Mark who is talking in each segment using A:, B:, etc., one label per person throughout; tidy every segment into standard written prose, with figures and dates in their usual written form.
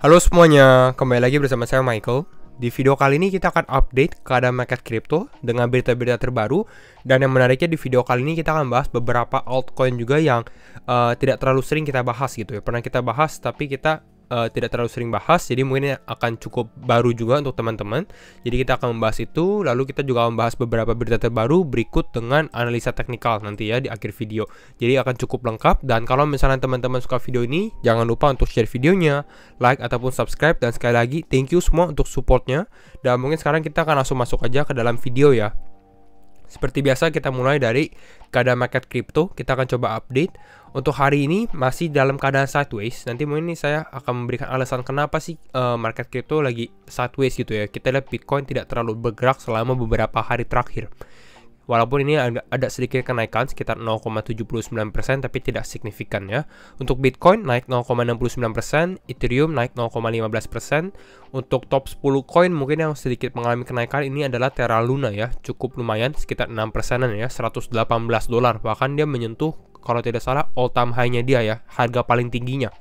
A: Halo semuanya, kembali lagi bersama saya Michael. Di video kali ini kita akan update keadaan market kripto dengan berita-berita terbaru. Dan yang menariknya di video kali ini kita akan bahas beberapa altcoin juga yang tidak terlalu sering kita bahas gitu ya. Pernah kita bahas tapi kita tidak terlalu sering bahas, jadi mungkin ini akan cukup baru juga untuk teman-teman. Jadi kita akan membahas itu, lalu kita juga membahas beberapa berita terbaru berikut dengan analisa teknikal nanti ya di akhir video. Jadi akan cukup lengkap, dan kalau misalnya teman-teman suka video ini, jangan lupa untuk share videonya, like ataupun subscribe, dan sekali lagi thank you semua untuk supportnya. Dan mungkin sekarang kita akan langsung masuk aja ke dalam video ya. Seperti biasa kita mulai dari keadaan market kripto, kita akan coba update. Untuk hari ini masih dalam keadaan sideways. Nanti mungkin ini saya akan memberikan alasan kenapa sih market kripto lagi sideways gitu ya. Kita lihat Bitcoin tidak terlalu bergerak selama beberapa hari terakhir. Walaupun ini ada sedikit kenaikan sekitar 0,79%, tapi tidak signifikan ya. Untuk Bitcoin naik 0,69%, Ethereum naik 0,15%. Untuk top 10 coin mungkin yang sedikit mengalami kenaikan ini adalah Terra Luna ya. Cukup lumayan sekitar 6%-an ya, $118. Bahkan dia menyentuh kalau tidak salah all time high-nya dia ya, harga paling tingginya.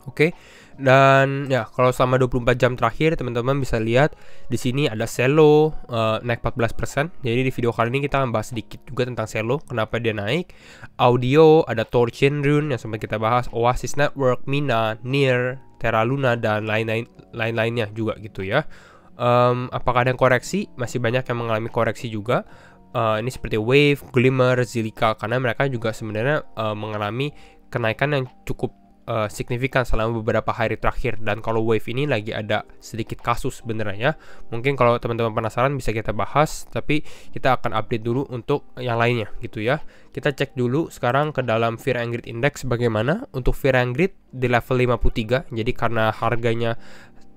A: Oke. Dan ya kalau selama 24 jam terakhir teman-teman bisa lihat di sini ada Celo naik 14%. Jadi di video kali ini kita akan bahas sedikit juga tentang Celo, kenapa dia naik. Audio ada Thorchain Rune yang sempat kita bahas, Oasis Network, Mina, Near, Terra Luna dan lain-lainnya juga gitu ya. Apakah ada yang koreksi? Masih banyak yang mengalami koreksi juga. Ini seperti Wave, Glimmer, Zilliqa, karena mereka juga sebenarnya mengalami kenaikan yang cukup signifikan selama beberapa hari terakhir. Dan kalau Wave ini lagi ada sedikit kasus sebenarnya. Mungkin kalau teman-teman penasaran bisa kita bahas, tapi kita akan update dulu untuk yang lainnya gitu ya. Kita cek dulu sekarang ke dalam Fear and Greed Index bagaimana. Untuk Fear and Greed di level 53. Jadi karena harganya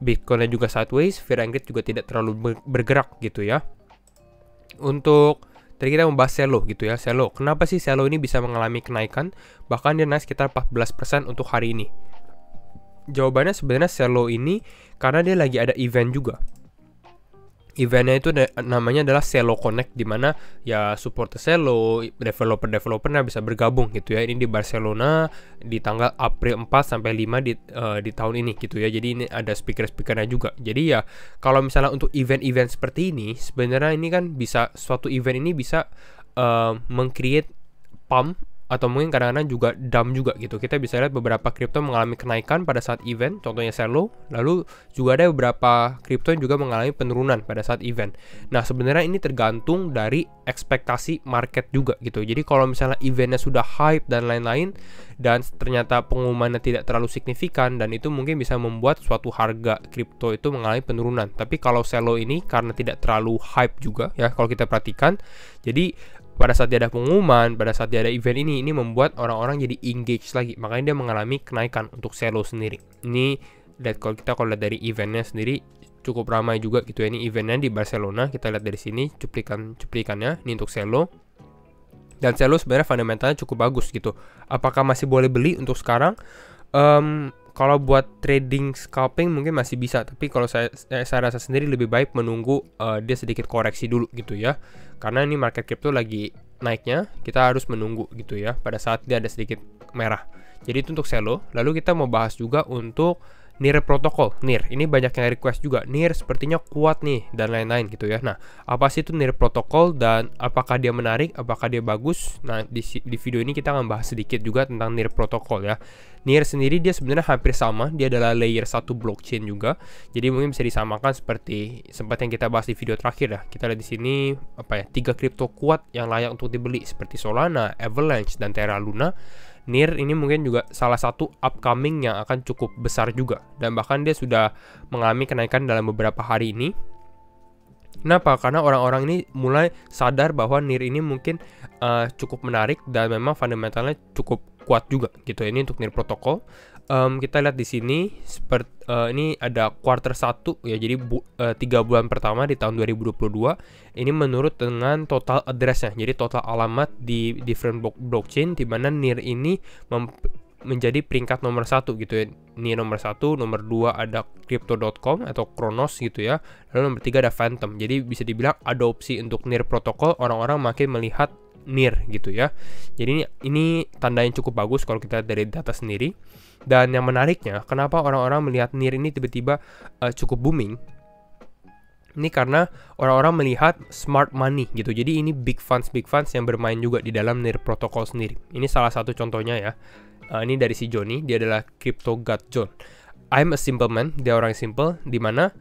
A: Bitcoin juga sideways, Fear and Greed juga tidak terlalu bergerak gitu ya. Untuk tadi kita membahas Celo gitu ya. Celo, kenapa sih Celo ini bisa mengalami kenaikan? Bahkan dia naik sekitar 14% untuk hari ini. Jawabannya sebenarnya Celo ini karena dia lagi ada event juga. Eventnya itu namanya adalah Celo Connect, dimana ya supporter Celo, developer-developernya bisa bergabung gitu ya. Ini di Barcelona di tanggal April 4 sampai 5 di tahun ini gitu ya. Jadi ini ada speaker-speakernya juga. Jadi ya kalau misalnya untuk event-event seperti ini, sebenarnya ini kan bisa, suatu event ini bisa meng-create pump atau mungkin kadang-kadang juga dump juga gitu. Kita bisa lihat beberapa kripto mengalami kenaikan pada saat event, contohnya Celo. Lalu juga ada beberapa kripto yang juga mengalami penurunan pada saat event. Nah sebenarnya ini tergantung dari ekspektasi market juga gitu. Jadi kalau misalnya eventnya sudah hype dan lain-lain, dan ternyata pengumumannya tidak terlalu signifikan, dan itu mungkin bisa membuat suatu harga kripto itu mengalami penurunan. Tapi kalau Celo ini karena tidak terlalu hype juga ya kalau kita perhatikan, jadi pada saat dia ada pengumuman, pada saat dia ada event ini membuat orang-orang jadi engage lagi. Makanya dia mengalami kenaikan untuk Celo sendiri. Ini lihat kalau lihat dari eventnya sendiri cukup ramai juga gitu ya. Ini eventnya di Barcelona. Kita lihat dari sini cuplikannya. Ini untuk Celo. Dan Celo sebenarnya fundamentalnya cukup bagus gitu. Apakah masih boleh beli untuk sekarang? Kalau buat trading scalping mungkin masih bisa, tapi kalau saya rasa sendiri lebih baik menunggu dia sedikit koreksi dulu gitu ya. Karena ini market crypto lagi naiknya, kita harus menunggu gitu ya pada saat dia ada sedikit merah. Jadi itu untuk Celo. Lalu kita mau bahas juga untuk Near Protocol. Near ini banyak yang request juga. Near sepertinya kuat nih dan lain-lain gitu ya. Nah, apa sih itu Near Protocol dan apakah dia menarik, apakah dia bagus? Nah, di video ini kita akan bahas sedikit juga tentang Near Protocol ya. Near sendiri dia sebenarnya hampir sama, dia adalah layer 1 blockchain juga. Jadi mungkin bisa disamakan seperti sempat yang kita bahas di video terakhir ya. Kita lihat di sini apa ya, 3 kripto kuat yang layak untuk dibeli seperti Solana, Avalanche dan Terra Luna. Near ini mungkin juga salah satu upcoming yang akan cukup besar juga, dan bahkan dia sudah mengalami kenaikan dalam beberapa hari ini. Kenapa? Karena orang-orang ini mulai sadar bahwa Near ini mungkin cukup menarik dan memang fundamentalnya cukup kuat juga gitu. Ini untuk Near Protocol. Kita lihat di sini seperti ini ada quarter 1 ya. Jadi 3 bulan pertama di tahun 2022 ini menurut dengan total address-nya. Jadi total alamat di different blockchain, di mana Near ini menjadi peringkat nomor 1 gitu ya. Ini nomor 1, nomor 2 ada crypto.com atau Kronos gitu ya. Lalu nomor 3 ada Phantom. Jadi bisa dibilang adopsi untuk Near Protocol, orang-orang makin melihat NIR gitu ya. Jadi ini tanda yang cukup bagus kalau kita dari data sendiri. Dan yang menariknya, kenapa orang-orang melihat NIR ini tiba-tiba cukup booming? Ini karena orang-orang melihat smart money gitu. Jadi ini big funds yang bermain juga di dalam NIR protokol sendiri. Ini salah satu contohnya ya. Ini dari si Johnny, dia adalah Crypto God John. I'm a simple man, dia orang simple, di mana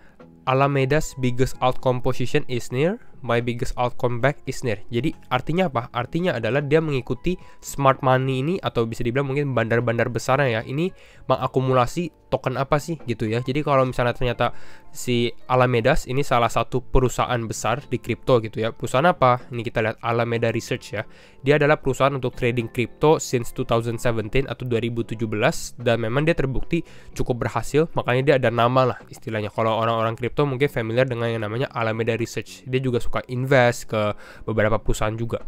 A: Alameda's biggest altcoin position is NIR, my biggest altcoin back is NIR. Jadi artinya apa? Artinya adalah dia mengikuti smart money ini, atau bisa dibilang mungkin bandar-bandar besarnya ya. Ini mengakumulasi token apa sih gitu ya. Jadi kalau misalnya ternyata si Alameda's ini salah satu perusahaan besar di kripto gitu ya. Perusahaan apa? Ini kita lihat Alameda Research ya. Dia adalah perusahaan untuk trading kripto since 2017 atau 2017, dan memang dia terbukti cukup berhasil. Makanya dia ada nama lah istilahnya. Kalau orang-orang kripto mungkin familiar dengan yang namanya Alameda Research. Dia juga suka invest ke beberapa perusahaan juga.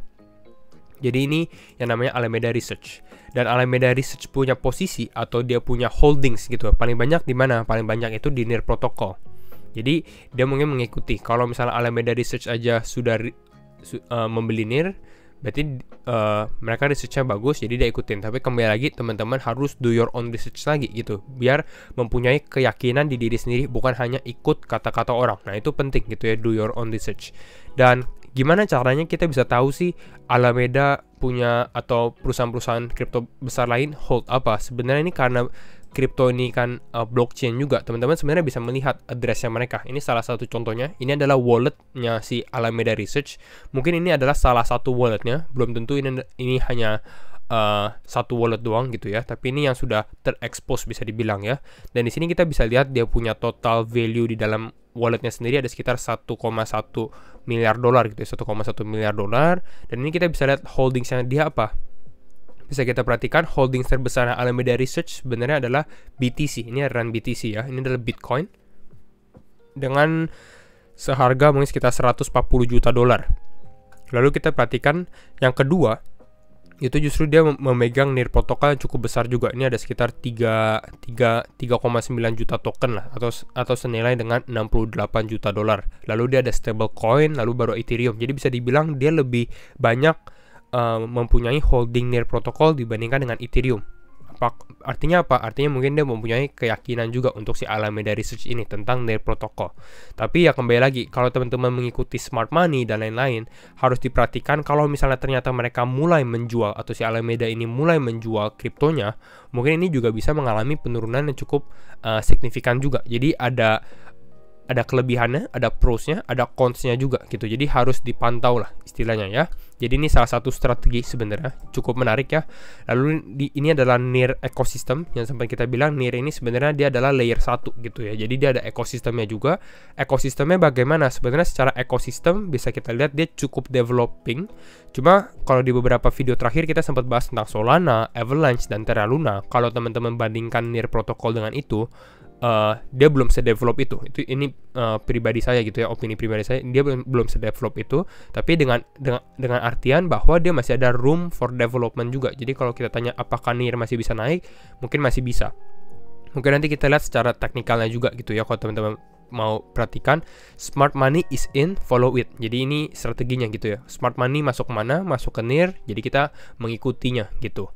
A: Jadi ini yang namanya Alameda Research. Dan Alameda Research punya posisi atau dia punya holdings gitu. Paling banyak di mana? Paling banyak itu di NIR protokol. Jadi dia mungkin mengikuti. Kalau misalnya Alameda Research aja sudah membeli NIR, berarti mereka researchnya bagus, jadi dia ikutin. Tapi kembali lagi teman-teman harus do your own research lagi gitu, biar mempunyai keyakinan di diri sendiri, bukan hanya ikut kata-kata orang. Nah itu penting gitu ya, do your own research. Dan gimana caranya kita bisa tahu sih Alameda punya atau perusahaan-perusahaan kripto besar lain hold apa? Sebenarnya ini karena kripto ini kan blockchain juga, teman-teman sebenarnya bisa melihat addressnya mereka. Ini salah satu contohnya. Ini adalah walletnya si Alameda Research. Mungkin ini adalah salah satu walletnya, belum tentu ini hanya satu wallet doang gitu ya, tapi ini yang sudah terekspos bisa dibilang ya. Dan di sini kita bisa lihat dia punya total value di dalam walletnya sendiri ada sekitar 1,1 miliar dolar gitu ya, 1,1 miliar dolar. Dan ini kita bisa lihat holdingsnya dia apa. Bisa kita perhatikan holdings terbesar Alameda Research sebenarnya adalah BTC. Ini run BTC ya. Ini adalah Bitcoin dengan seharga mungkin sekitar 140 juta dolar. Lalu kita perhatikan yang kedua, itu justru dia memegang NIR protokol yang cukup besar juga. Ini ada sekitar 3,9 juta token lah, atau senilai dengan 68 juta dolar. Lalu dia ada stablecoin, lalu baru Ethereum. Jadi bisa dibilang dia lebih banyak mempunyai holding NIR protokol dibandingkan dengan Ethereum. Artinya apa? Artinya mungkin dia mempunyai keyakinan juga untuk si Alameda Research ini tentang NIR protokol. Tapi ya kembali lagi, kalau teman-teman mengikuti smart money dan lain-lain, harus diperhatikan kalau misalnya ternyata mereka mulai menjual, atau si Alameda ini mulai menjual kriptonya, mungkin ini juga bisa mengalami penurunan yang cukup signifikan juga. Jadi ada kelebihannya, ada pros-nya, ada cons-nya juga gitu. Jadi harus dipantau lah istilahnya ya. Jadi ini salah satu strategi sebenarnya cukup menarik ya. Lalu ini adalah NIR ecosystem yang sampai kita bilang NIR ini sebenarnya dia adalah layer 1 gitu ya. Jadi dia ada ekosistemnya juga. Ekosistemnya bagaimana? Sebenarnya secara ekosistem bisa kita lihat dia cukup developing. Cuma kalau di beberapa video terakhir kita sempat bahas tentang Solana, Avalanche, dan Terra Luna. Kalau teman-teman bandingkan NIR protokol dengan itu, dia belum sedevelop itu. Ini pribadi saya gitu ya, opini pribadi saya, dia belum sedevelop itu. Tapi dengan artian bahwa dia masih ada room for development juga. Jadi kalau kita tanya apakah NIR masih bisa naik, mungkin masih bisa. Mungkin nanti kita lihat secara teknikalnya juga gitu ya. Kalau teman-teman mau perhatikan, smart money is in, follow it. Jadi ini strateginya gitu ya. Smart money masuk mana? Masuk ke NIR. Jadi kita mengikutinya gitu.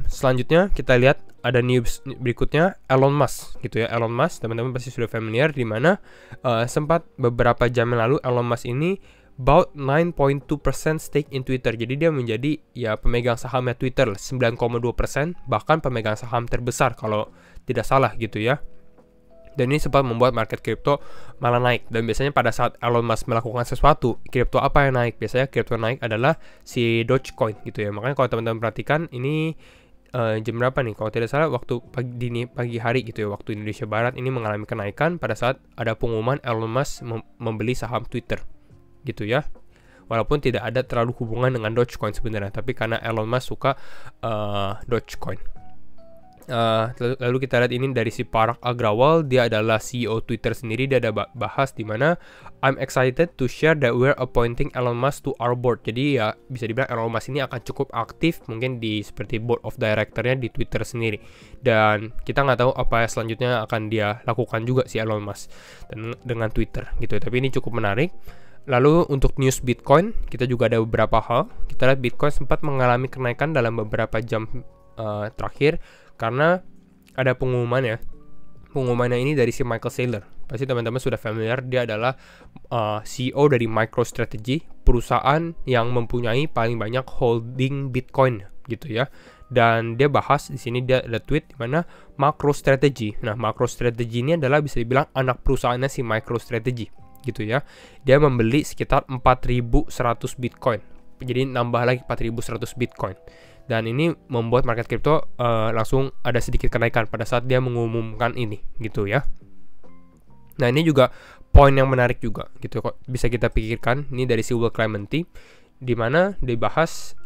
A: Selanjutnya kita lihat ada news berikutnya, Elon Musk gitu ya. Elon Musk teman-teman pasti sudah familiar, di mana sempat beberapa jam yang lalu Elon Musk ini about 9.2% stake in Twitter. Jadi dia menjadi ya pemegang sahamnya Twitter 9,2%, bahkan pemegang saham terbesar kalau tidak salah gitu ya. Dan ini sempat membuat market kripto malah naik. Dan biasanya pada saat Elon Musk melakukan sesuatu, kripto apa yang naik? Biasanya kripto naik adalah si Dogecoin gitu ya. Makanya kalau teman-teman perhatikan ini jam berapa nih? Kalau tidak salah waktu pagi hari gitu ya, waktu Indonesia Barat, ini mengalami kenaikan pada saat ada pengumuman Elon Musk membeli saham Twitter gitu ya. Walaupun tidak ada terlalu hubungan dengan Dogecoin sebenarnya, tapi karena Elon Musk suka Dogecoin. Lalu kita lihat ini dari si Parag Agrawal, dia adalah CEO Twitter sendiri. Dia ada bahas di mana I'm excited to share that we're appointing Elon Musk to our board. Jadi ya bisa dibilang Elon Musk ini akan cukup aktif mungkin di seperti board of directornya di Twitter sendiri. Dan kita nggak tahu apa selanjutnya akan dia lakukan juga si Elon Musk dengan Twitter gitu. Tapi ini cukup menarik. Lalu untuk news Bitcoin, kita juga ada beberapa hal. Kita lihat Bitcoin sempat mengalami kenaikan dalam beberapa jam terakhir karena ada pengumuman ya. Pengumumannya ini dari si Michael Saylor. Pasti teman-teman sudah familiar, dia adalah CEO dari MicroStrategy, perusahaan yang mempunyai paling banyak holding Bitcoin gitu ya. Dan dia bahas di sini, dia ada tweet di mana MicroStrategy. Nah, MicroStrategy ini adalah bisa dibilang anak perusahaannya si MicroStrategy gitu ya. Dia membeli sekitar 4.100 Bitcoin. Jadi nambah lagi 4.100 Bitcoin. Dan ini membuat market crypto langsung ada sedikit kenaikan pada saat dia mengumumkan ini gitu ya. Nah, ini juga poin yang menarik juga gitu kok, bisa kita pikirkan. Ini dari si Will Clemente di mana dibahas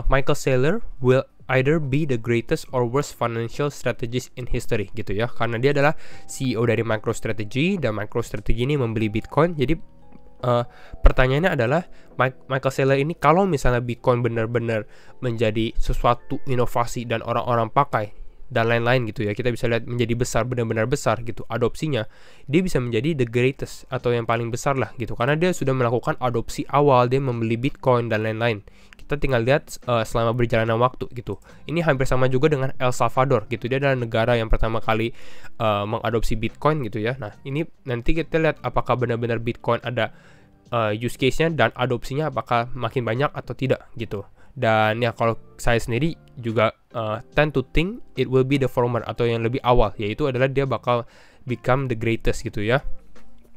A: Michael Saylor will either be the greatest or worst financial strategist in history gitu ya, karena dia adalah CEO dari MicroStrategy dan MicroStrategy ini membeli Bitcoin. Jadi pertanyaannya adalah Michael Saylor ini kalau misalnya Bitcoin benar-benar menjadi sesuatu inovasi dan orang-orang pakai dan lain-lain gitu ya, kita bisa lihat menjadi besar, benar-benar besar gitu adopsinya, dia bisa menjadi the greatest atau yang paling besar lah gitu, karena dia sudah melakukan adopsi awal, dia membeli Bitcoin dan lain-lain. Kita tinggal lihat selama berjalannya waktu gitu. Ini hampir sama juga dengan El Salvador gitu, dia adalah negara yang pertama kali mengadopsi Bitcoin gitu ya. Nah, ini nanti kita lihat apakah benar-benar Bitcoin ada use case-nya dan adopsinya apakah makin banyak atau tidak gitu. Dan ya kalau saya sendiri juga tend to think it will be the former atau yang lebih awal, yaitu adalah dia bakal become the greatest gitu ya.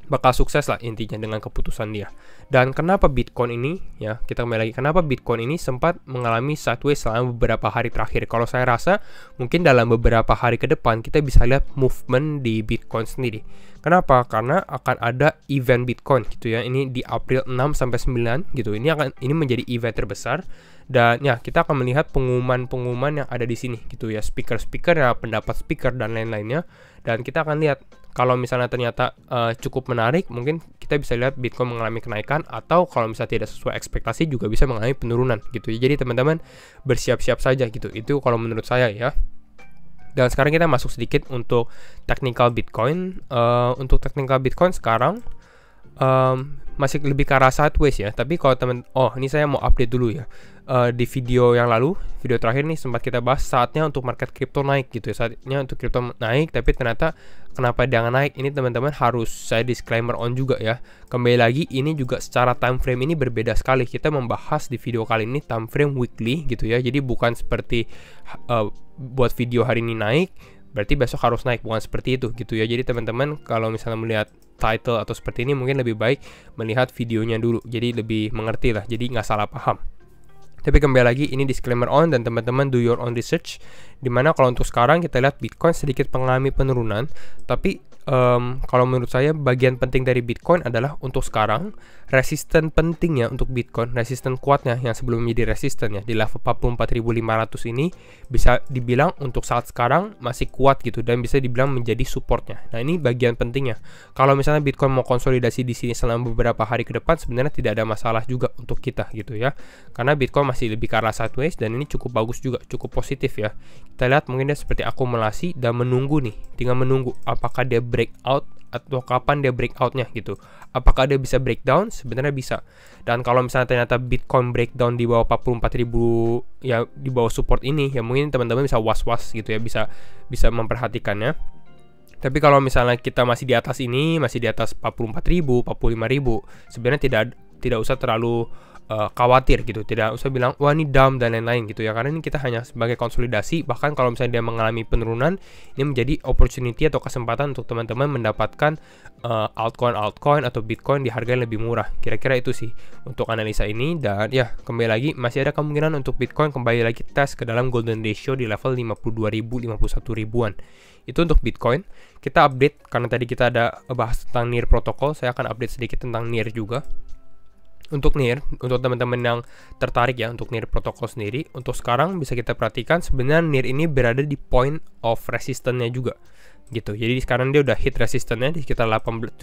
A: Bakal sukses lah intinya dengan keputusan dia. Dan kenapa Bitcoin ini ya, kita kembali lagi, kenapa Bitcoin ini sempat mengalami sideways selama beberapa hari terakhir. Kalau saya rasa mungkin dalam beberapa hari ke depan kita bisa lihat movement di Bitcoin sendiri. Kenapa? Karena akan ada event Bitcoin gitu ya. Ini di April 6 sampai 9 gitu. Ini menjadi event terbesar. Dan ya, kita akan melihat pengumuman-pengumuman yang ada di sini gitu ya, speaker-speaker ya, pendapat speaker dan lain-lainnya. Dan kita akan lihat kalau misalnya ternyata cukup menarik, mungkin kita bisa lihat Bitcoin mengalami kenaikan, atau kalau misalnya tidak sesuai ekspektasi juga bisa mengalami penurunan gitu ya. Jadi teman-teman bersiap-siap saja gitu. Itu kalau menurut saya ya. Dan sekarang kita masuk sedikit untuk technical Bitcoin. Untuk technical Bitcoin sekarang masih lebih ke arah sideways ya. Tapi kalau ini saya mau update dulu ya. Di video yang lalu, video terakhir nih sempat kita bahas saatnya untuk market crypto naik gitu ya. Saatnya untuk crypto naik, tapi ternyata kenapa jangan naik? Ini teman-teman harus saya disclaimer on juga ya. Kembali lagi, ini juga secara time frame ini berbeda sekali. Kita membahas di video kali ini time frame weekly gitu ya. Jadi bukan seperti buat video hari ini naik berarti besok harus naik, bukan seperti itu gitu ya. Jadi teman-teman kalau misalnya melihat title atau seperti ini, mungkin lebih baik melihat videonya dulu, jadi lebih mengerti lah, jadi nggak salah paham. Tapi kembali lagi, ini disclaimer on dan teman-teman do your own research. Dimana kalau untuk sekarang kita lihat Bitcoin sedikit mengalami penurunan, tapi kalau menurut saya bagian penting dari Bitcoin adalah untuk sekarang resisten pentingnya untuk Bitcoin, resisten kuatnya yang sebelum menjadi resisten ya di level 44.500 ini bisa dibilang untuk saat sekarang masih kuat gitu dan bisa dibilang menjadi supportnya. Nah, ini bagian pentingnya. Kalau misalnya Bitcoin mau konsolidasi di sini selama beberapa hari ke depan, sebenarnya tidak ada masalah juga untuk kita gitu ya. Karena Bitcoin masih lebih ke arah sideways dan ini cukup bagus juga, cukup positif ya. Kita lihat mungkin dia seperti akumulasi dan menunggu nih, tinggal menunggu apakah dia breakout atau kapan dia breakoutnya gitu. Apakah dia bisa breakdown? Sebenarnya bisa. Dan kalau misalnya ternyata Bitcoin breakdown di bawah 44.000 ya, di bawah support ini ya, mungkin teman-teman bisa was-was gitu ya, bisa memperhatikannya. Tapi kalau misalnya kita masih di atas ini, masih di atas 44.000, 45.000, sebenarnya tidak usah terlalu khawatir gitu, tidak usah bilang wah ini down dan lain-lain gitu ya, karena ini kita hanya sebagai konsolidasi. Bahkan kalau misalnya dia mengalami penurunan, ini menjadi opportunity atau kesempatan untuk teman-teman mendapatkan altcoin atau Bitcoin di harga yang lebih murah. Kira-kira itu sih untuk analisa ini. Dan ya, kembali lagi masih ada kemungkinan untuk Bitcoin kembali lagi tes ke dalam golden ratio di level 52.000, 51.000-an. Itu untuk Bitcoin. Kita update karena tadi kita ada bahas tentang NEAR protokol, saya akan update sedikit tentang NEAR juga. Untuk NEAR, untuk teman-teman yang tertarik ya untuk NEAR protokol sendiri, untuk sekarang bisa kita perhatikan sebenarnya NEAR ini berada di point of resistance-nya juga gitu. Jadi sekarang dia udah hit resistance-nya di sekitar 17,8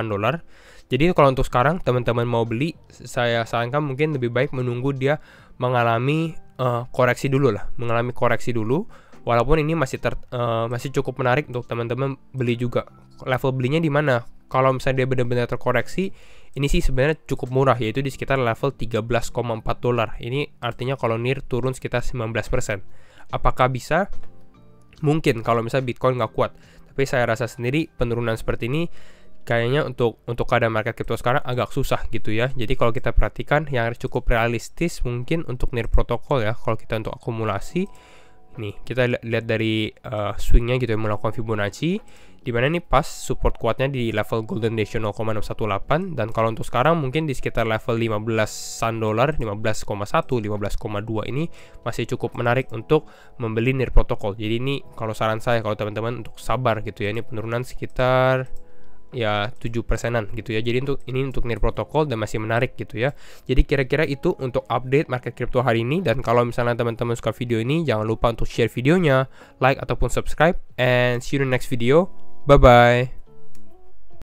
A: dolar. Jadi kalau untuk sekarang teman-teman mau beli, saya sarankan mungkin lebih baik menunggu dia mengalami koreksi dulu lah, mengalami koreksi dulu. Walaupun ini masih cukup menarik untuk teman-teman beli juga. Level belinya di mana? Kalau misalnya dia benar-benar terkoreksi, ini sih sebenarnya cukup murah, yaitu di sekitar level 13,4 dolar. Ini artinya kalau NIR turun sekitar 19%. Apakah bisa? Mungkin kalau misalnya Bitcoin nggak kuat. Tapi saya rasa sendiri penurunan seperti ini kayaknya untuk keadaan market crypto sekarang agak susah gitu ya. Jadi kalau kita perhatikan yang cukup realistis mungkin untuk NIR protokol ya, kalau kita untuk akumulasi. Nih, kita lihat dari swingnya gitu ya, melakukan Fibonacci, dimana nih pas support kuatnya di level Golden Ratio 0,618, dan kalau untuk sekarang mungkin di sekitar level 15-an dolar, 15,1, 15,2 ini masih cukup menarik untuk membeli NIR protokol. Jadi ini kalau saran saya kalau teman-teman untuk sabar gitu ya, ini penurunan sekitar ya 7%-an gitu ya. Jadi ini untuk NIR protokol dan masih menarik gitu ya. Jadi kira-kira itu untuk update market crypto hari ini. Dan kalau misalnya teman-teman suka video ini, jangan lupa untuk share videonya, like ataupun subscribe, and see you in the next video. Bye bye.